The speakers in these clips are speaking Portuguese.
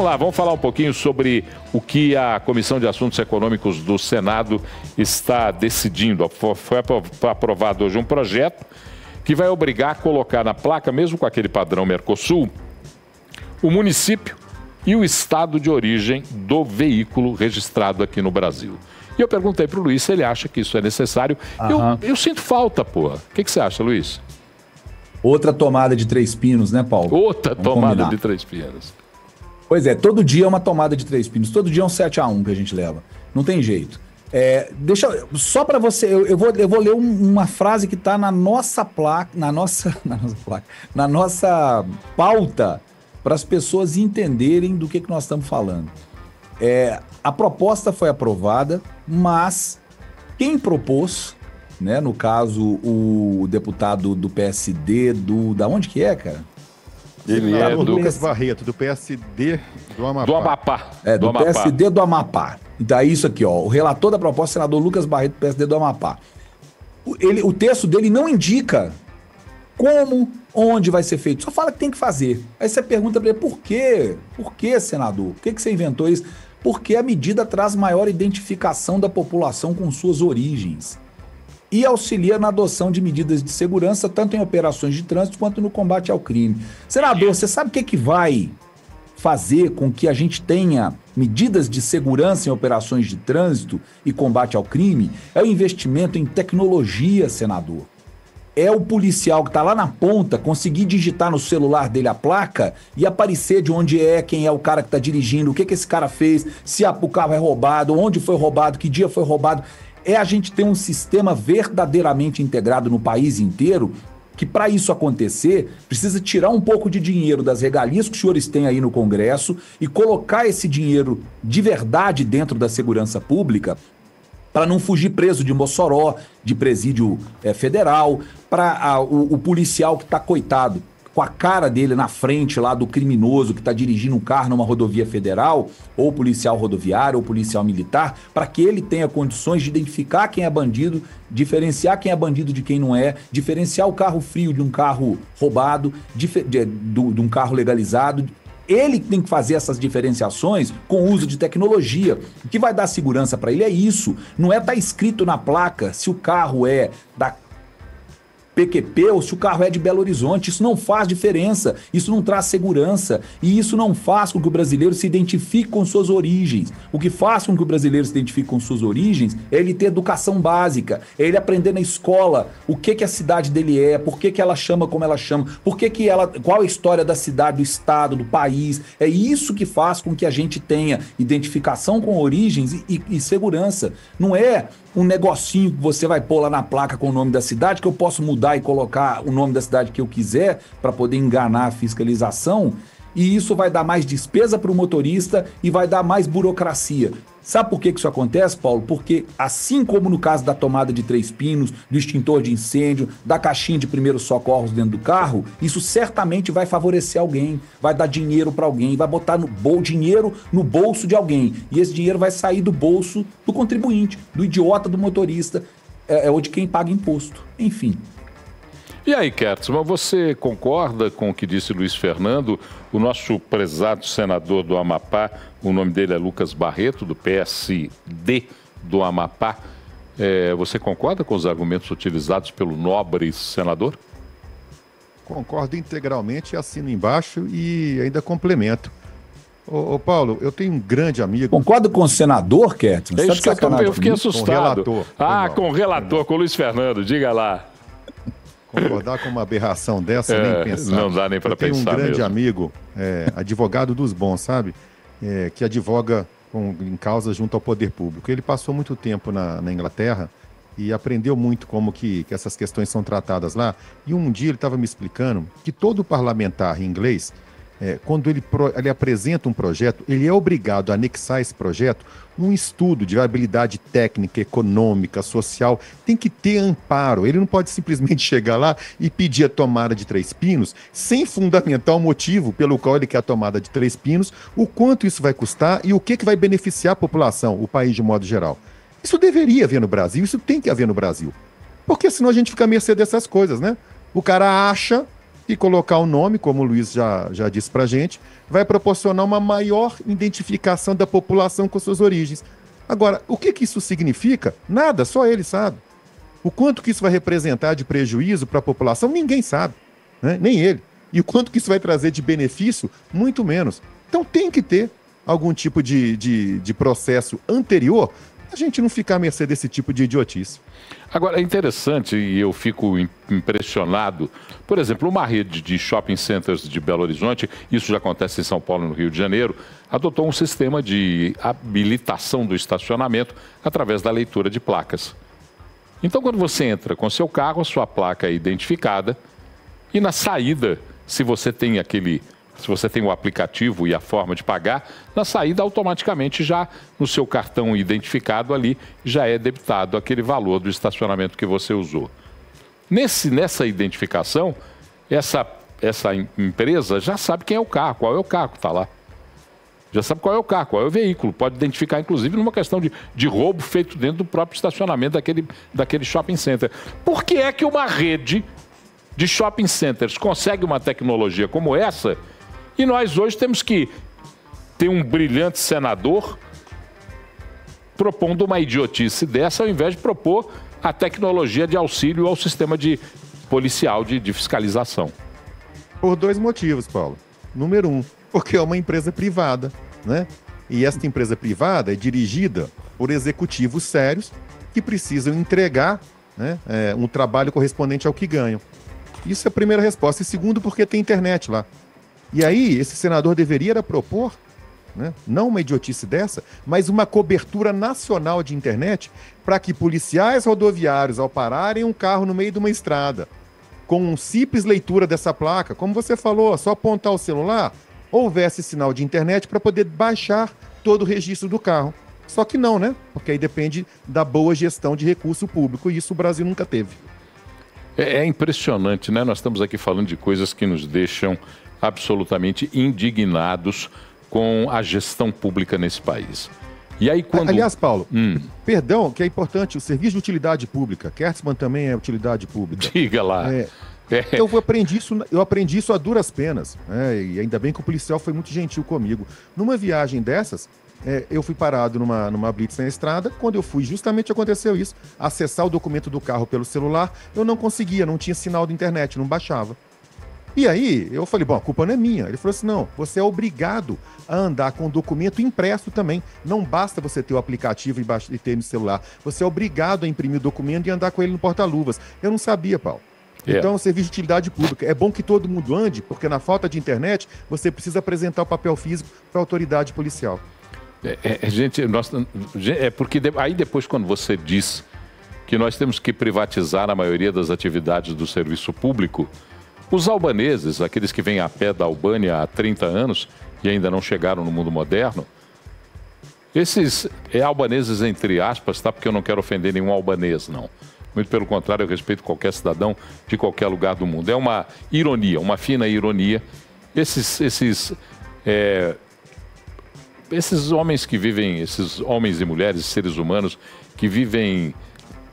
vamos lá, vamos falar um pouquinho sobre o que a Comissão de Assuntos Econômicos do Senado está decidindo. Foi aprovado hoje um projeto que vai obrigar a colocar na placa, mesmo com aquele padrão Mercosul, o município e o estado de origem do veículo registrado aqui no Brasil. E eu perguntei para o Luiz se ele acha que isso é necessário. Eu sinto falta, porra. O que você acha, Luiz? Outra tomada de 3 pinos, né, Paulo? Outra tomada de 3 pinos. Pois é, todo dia é uma tomada de 3 pinos. Todo dia é um 7-1 que a gente leva. Não tem jeito. Só para você, eu vou ler uma frase que está na nossa placa, na nossa pauta, para as pessoas entenderem do que nós estamos falando. A proposta foi aprovada, mas quem propôs, né, no caso o deputado do PSD, da onde que é, cara? Ele é do Lucas Barreto, do PSD do Amapá. Do Amapá. Do PSD do Amapá. Então é isso aqui, ó. O relator da proposta, senador Lucas Barreto, do PSD do Amapá. O texto dele não indica como, onde vai ser feito. Só fala que tem que fazer. Aí você pergunta para ele, por quê? Por que, senador? Por que você inventou isso? Porque a medida traz maior identificação da população com suas origens e auxilia na adoção de medidas de segurança, tanto em operações de trânsito quanto no combate ao crime. Senador, você sabe o que vai fazer com que a gente tenha medidas de segurança em operações de trânsito e combate ao crime? É o investimento em tecnologia, senador. É o policial que está lá na ponta conseguir digitar no celular dele a placa e aparecer de onde é, quem é o cara que está dirigindo, o que esse cara fez, se o carro é roubado, onde foi roubado, que dia foi roubado. A gente ter um sistema verdadeiramente integrado no país inteiro, que para isso acontecer, precisa tirar um pouco de dinheiro das regalias que os senhores têm aí no Congresso e colocar esse dinheiro de verdade dentro da segurança pública, para não fugir preso de Mossoró, de presídio federal, para o policial que está coitado, com a cara dele na frente lá do criminoso que está dirigindo um carro numa rodovia federal, ou policial rodoviário, ou policial militar, para que ele tenha condições de identificar quem é bandido, diferenciar quem é bandido de quem não é, diferenciar o carro frio de um carro roubado, de um carro legalizado. Ele tem que fazer essas diferenciações com o uso de tecnologia. O que vai dar segurança para ele é isso. Não estar escrito na placa se o carro é da PQP ou se o carro é de Belo Horizonte. Isso não faz diferença, isso não traz segurança e isso não faz com que o brasileiro se identifique com suas origens. O que faz com que o brasileiro se identifique com suas origens é ele ter educação básica, é ele aprender na escola o que a cidade dele é, por que ela chama como ela chama, qual a história da cidade, do estado, do país. É isso que faz com que a gente tenha identificação com origens e segurança. Não é um negocinho que você vai pôr lá na placa com o nome da cidade, que eu posso mudar e colocar o nome da cidade que eu quiser para poder enganar a fiscalização, e isso vai dar mais despesa para o motorista e vai dar mais burocracia. Sabe por que isso acontece, Paulo? Porque assim como no caso da tomada de 3 pinos, do extintor de incêndio, da caixinha de primeiros socorros dentro do carro, isso certamente vai favorecer alguém, vai dar dinheiro para alguém, vai botar dinheiro no bolso de alguém. E esse dinheiro vai sair do bolso do contribuinte, do idiota do motorista, ou de quem paga imposto. Enfim. E aí, Kertz, mas você concorda com o que disse Luiz Fernando? O nosso prezado senador do Amapá, o nome dele é Lucas Barreto, do PSD do Amapá. Você concorda com os argumentos utilizados pelo nobre senador? Concordo integralmente, assino embaixo e ainda complemento. Ô Paulo, eu tenho um grande amigo... Concordo com o senador, Kertz? É isso que eu fiquei assustado. Com o relator. Com o relator, com o Luiz Fernando, diga lá. Concordar com uma aberração dessa, nem pensar. Não dá nem para pensar mesmo. Eu tenho um grande amigo, advogado dos bons, sabe? Que advoga em causa junto ao poder público. Ele passou muito tempo na Inglaterra e aprendeu muito como que essas questões são tratadas lá. E um dia ele estava me explicando que todo parlamentar em inglês, quando ele apresenta um projeto, ele é obrigado a anexar esse projeto um estudo de viabilidade técnica, econômica, social. Tem que ter amparo. Ele não pode simplesmente chegar lá e pedir a tomada de 3 pinos sem fundamentar o motivo pelo qual ele quer a tomada de 3 pinos, o quanto isso vai custar e o que vai beneficiar a população, o país de modo geral. Isso deveria haver no Brasil, isso tem que haver no Brasil. Porque senão a gente fica à mercê dessas coisas, né? O cara acha E colocar o nome, como o Luiz já disse pra gente, vai proporcionar uma maior identificação da população com suas origens. Agora, o que isso significa? Nada, só ele sabe. O quanto que isso vai representar de prejuízo para a população, ninguém sabe, né? Nem ele. E o quanto que isso vai trazer de benefício, muito menos. Então tem que ter algum tipo de processo anterior, a gente não ficar à mercê desse tipo de idiotice. Agora, é interessante e eu fico impressionado, por exemplo, uma rede de shopping centers de Belo Horizonte, isso já acontece em São Paulo e no Rio de Janeiro, adotou um sistema de habilitação do estacionamento através da leitura de placas. Então, quando você entra com seu carro, a sua placa é identificada e na saída, se você tem o aplicativo e a forma de pagar, na saída automaticamente já no seu cartão identificado ali já é debitado aquele valor do estacionamento que você usou. Nessa identificação, essa empresa já sabe quem é o carro, qual é o carro que está lá. Já sabe qual é o carro, qual é o veículo. Pode identificar, inclusive, numa questão de roubo feito dentro do próprio estacionamento daquele shopping center. Por que é que uma rede de shopping centers consegue uma tecnologia como essa e nós hoje temos que ter um brilhante senador propondo uma idiotice dessa ao invés de propor a tecnologia de auxílio ao sistema policial de fiscalização? Por dois motivos, Paulo. Número um, porque é uma empresa privada, né? E esta empresa privada é dirigida por executivos sérios que precisam entregar, né, um trabalho correspondente ao que ganham. Isso é a primeira resposta. E segundo, porque tem internet lá. E aí, esse senador deveria propor, né, não uma idiotice dessa, mas uma cobertura nacional de internet para que policiais rodoviários, ao pararem um carro no meio de uma estrada, com uma simples leitura dessa placa, como você falou, só apontar o celular, houvesse sinal de internet para poder baixar todo o registro do carro. Só que não, né? Porque aí depende da boa gestão de recurso público, e isso o Brasil nunca teve. É impressionante, né? Nós estamos aqui falando de coisas que nos deixam absolutamente indignados com a gestão pública nesse país. E aí quando... Aliás, Paulo, perdão, que é importante, o serviço de utilidade pública, Kertzmann também é utilidade pública. Diga lá. Eu aprendi isso a duras penas, né? E ainda bem que o policial foi muito gentil comigo. Numa viagem dessas, eu fui parado numa blitz na estrada. Quando eu fui, justamente aconteceu isso. Acessar o documento do carro pelo celular, eu não conseguia, não tinha sinal de internet, não baixava. E aí, eu falei, bom, a culpa não é minha. Ele falou assim, não, você é obrigado a andar com o documento impresso também. Não basta você ter o aplicativo e ter no celular. Você é obrigado a imprimir o documento e andar com ele no porta-luvas. Eu não sabia, Paulo. Então, serviço de utilidade pública. É bom que todo mundo ande, porque na falta de internet, você precisa apresentar o papel físico para a autoridade policial. Porque aí depois, quando você diz que nós temos que privatizar a maioria das atividades do serviço público, os albaneses, aqueles que vêm a pé da Albânia há 30 anos e ainda não chegaram no mundo moderno, esses albaneses entre aspas, tá? Porque eu não quero ofender nenhum albanês, não. Muito pelo contrário, eu respeito qualquer cidadão de qualquer lugar do mundo. É uma ironia, uma fina ironia. Esses homens que vivem, esses homens e mulheres, seres humanos, que vivem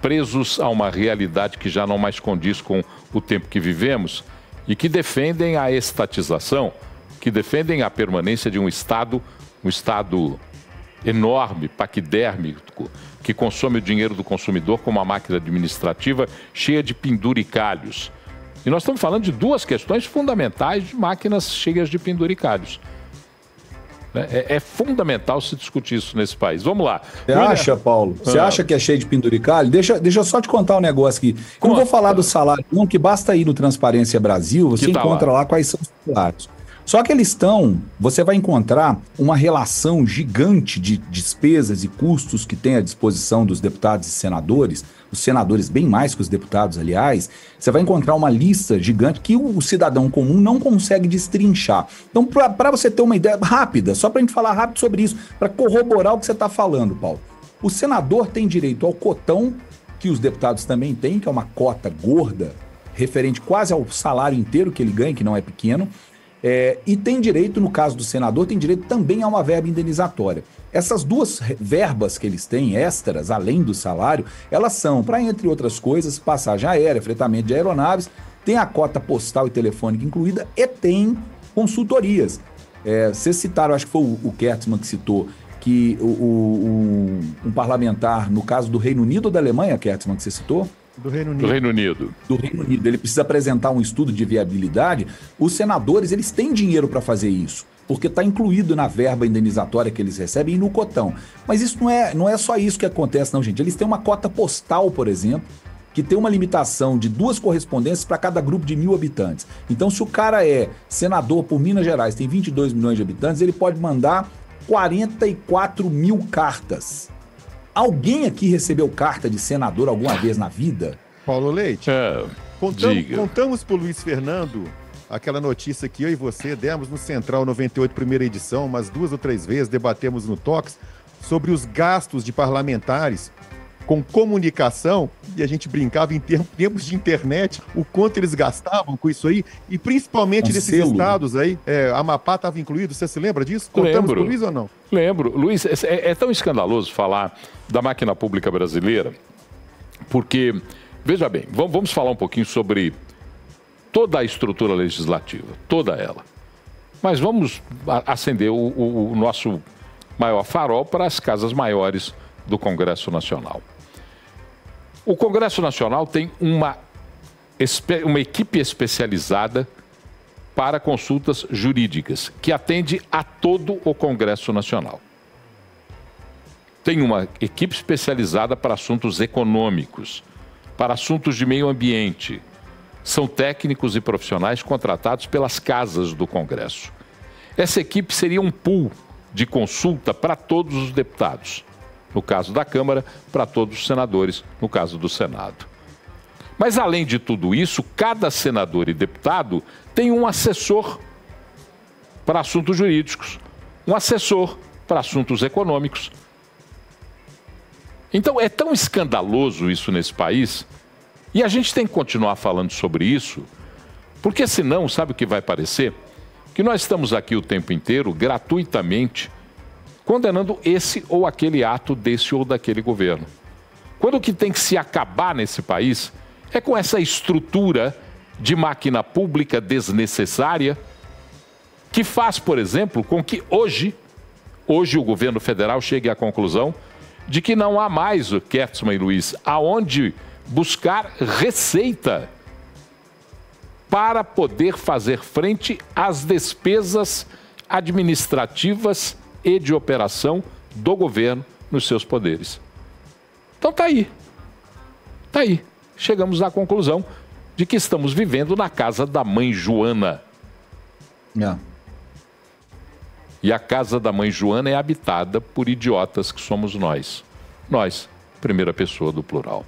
presos a uma realidade que já não mais condiz com o tempo que vivemos e que defendem a estatização, que defendem a permanência de um Estado enorme, paquidérmico, que consome o dinheiro do consumidor como uma máquina administrativa cheia de penduricalhos. E nós estamos falando de duas questões fundamentais de máquinas cheias de penduricalhos. É fundamental se discutir isso nesse país. Vamos lá. Você acha, Paulo? Você acha que é cheio de penduricalho? Deixa eu só te contar um negócio aqui. Eu não vou falar do salário, não, que basta ir no Transparência Brasil, você encontra lá quais são os salários. Só que você vai encontrar uma relação gigante de despesas e custos que tem à disposição dos deputados e senadores, os senadores bem mais que os deputados, aliás. Você vai encontrar uma lista gigante que o cidadão comum não consegue destrinchar. Então, para você ter uma ideia rápida, só para a gente falar rápido sobre isso, para corroborar o que você está falando, Paulo. O senador tem direito ao cotão, que os deputados também têm, que é uma cota gorda, referente quase ao salário inteiro que ele ganha, que não é pequeno. E tem direito, no caso do senador, tem direito também a uma verba indenizatória. Essas duas verbas que eles têm, extras, além do salário, elas são para, entre outras coisas, passagem aérea, fretamento de aeronaves, tem a cota postal e telefônica incluída e tem consultorias. Vocês citaram, acho que foi o Kertzmann que citou, que um parlamentar, no caso do Reino Unido ou da Alemanha, Kertzmann, que você citou? Do Reino Unido. Do Reino Unido. Do Reino Unido. Ele precisa apresentar um estudo de viabilidade. Os senadores, eles têm dinheiro para fazer isso, porque está incluído na verba indenizatória que eles recebem e no cotão. Mas isso não é só isso que acontece, não, gente. Eles têm uma cota postal, por exemplo, que tem uma limitação de 2 correspondências para cada grupo de 1.000 habitantes. Então, se o cara é senador por Minas Gerais, tem 22 milhões de habitantes, ele pode mandar 44 mil cartas. Alguém aqui recebeu carta de senador alguma vez na vida? Paulo Leite, contamos pro Luiz Fernando aquela notícia que eu e você demos no Central 98, primeira edição, umas 2 ou 3 vezes, debatemos no Tox, sobre os gastos de parlamentares com comunicação, e a gente brincava em termos de internet, o quanto eles gastavam com isso aí, e principalmente desses estados aí, Amapá estava incluído, você se lembra disso? Contamos pro Luiz ou não? Lembro. Luiz, é tão escandaloso falar da máquina pública brasileira, porque, veja bem, vamos falar um pouquinho sobre toda a estrutura legislativa, toda ela. Mas vamos acender o nosso maior farol para as casas maiores do Congresso Nacional. O Congresso Nacional tem uma equipe especializada para consultas jurídicas, que atende a todo o Congresso Nacional. Tem uma equipe especializada para assuntos econômicos, para assuntos de meio ambiente. São técnicos e profissionais contratados pelas casas do Congresso. Essa equipe seria um pool de consulta para todos os deputados. No caso da Câmara, para todos os senadores, no caso do Senado. Mas, além de tudo isso, cada senador e deputado tem um assessor para assuntos jurídicos, um assessor para assuntos econômicos. Então, é tão escandaloso isso nesse país, e a gente tem que continuar falando sobre isso, porque senão, sabe o que vai parecer? Que nós estamos aqui o tempo inteiro, gratuitamente, condenando esse ou aquele ato desse ou daquele governo. Quando o que tem que se acabar nesse país é com essa estrutura de máquina pública desnecessária que faz, por exemplo, com que hoje o governo federal chegue à conclusão de que não há mais, o Kertzmann e Luiz, aonde buscar receita para poder fazer frente às despesas administrativas e de operação do governo nos seus poderes. Então tá aí. Chegamos à conclusão de que estamos vivendo na casa da mãe Joana. E a casa da mãe Joana é habitada por idiotas que somos nós. Nós, primeira pessoa do plural.